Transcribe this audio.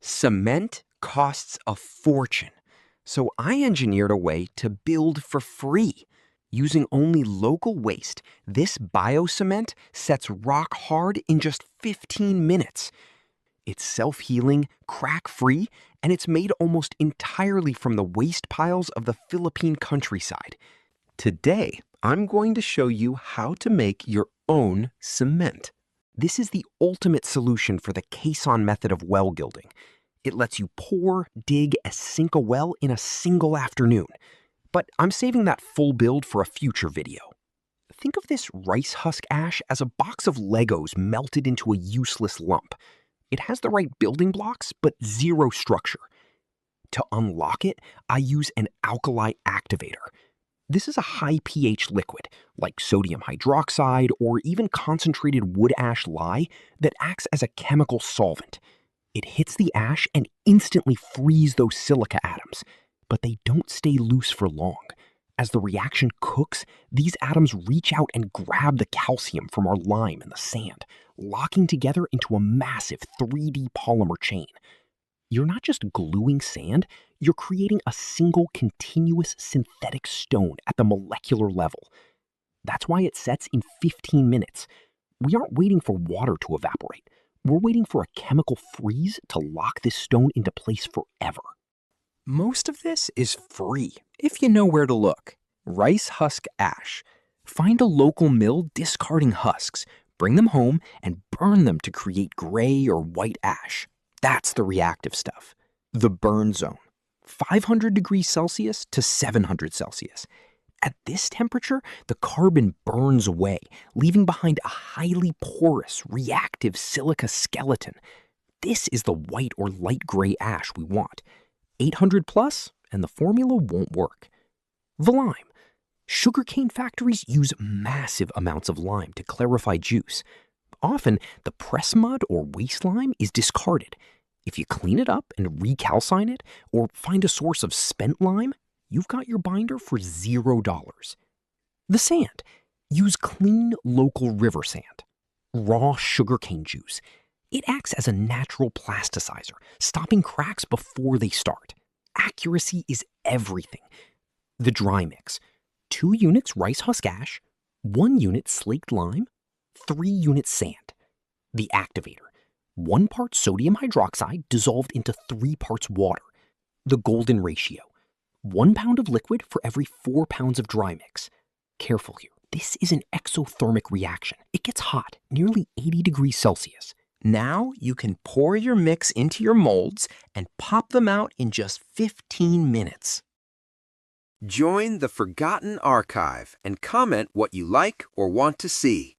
Cement costs a fortune, so I engineered a way to build for free. Using only local waste, this biocement sets rock hard in just 15 minutes. It's self-healing, crack-free, and it's made almost entirely from the waste piles of the Philippine countryside. Today, I'm going to show you how to make your own cement. This is the ultimate solution for the caisson method of well gilding. It lets you pour, dig, and sink a well in a single afternoon. But I'm saving that full build for a future video. Think of this rice husk ash as a box of Legos melted into a useless lump. It has the right building blocks, but zero structure. To unlock it, I use an alkali activator. This is a high pH liquid, like sodium hydroxide or even concentrated wood ash lye, that acts as a chemical solvent. It hits the ash and instantly frees those silica atoms, but they don't stay loose for long. As the reaction cooks, these atoms reach out and grab the calcium from our lime and the sand, locking together into a massive 3D polymer chain. You're not just gluing sand, you're creating a single continuous synthetic stone at the molecular level. That's why it sets in 15 minutes. We aren't waiting for water to evaporate. We're waiting for a chemical freeze to lock this stone into place forever. Most of this is free, if you know where to look. Rice husk ash. Find a local mill discarding husks, bring them home, and burn them to create gray or white ash. That's the reactive stuff. The burn zone. 500 degrees Celsius to 700 Celsius. At this temperature, the carbon burns away, leaving behind a highly porous, reactive silica skeleton. This is the white or light gray ash we want. 800 plus, and the formula won't work. The lime. Sugarcane factories use massive amounts of lime to clarify juice. Often, the press mud or waste lime is discarded. If you clean it up and recalcine it, or find a source of spent lime, you've got your binder for $0. The sand. Use clean, local river sand. Raw sugarcane juice. It acts as a natural plasticizer, stopping cracks before they start. Accuracy is everything. The dry mix. 2 units rice husk ash, 1 unit slaked lime, 3 units sand. The activator. 1 part sodium hydroxide dissolved into 3 parts water. The golden ratio. 1 pound of liquid for every 4 pounds of dry mix. Careful here. This is an exothermic reaction. It gets hot, nearly 80 degrees Celsius. Now you can pour your mix into your molds and pop them out in just 15 minutes. Join the Forgotten Archive and comment what you like or want to see.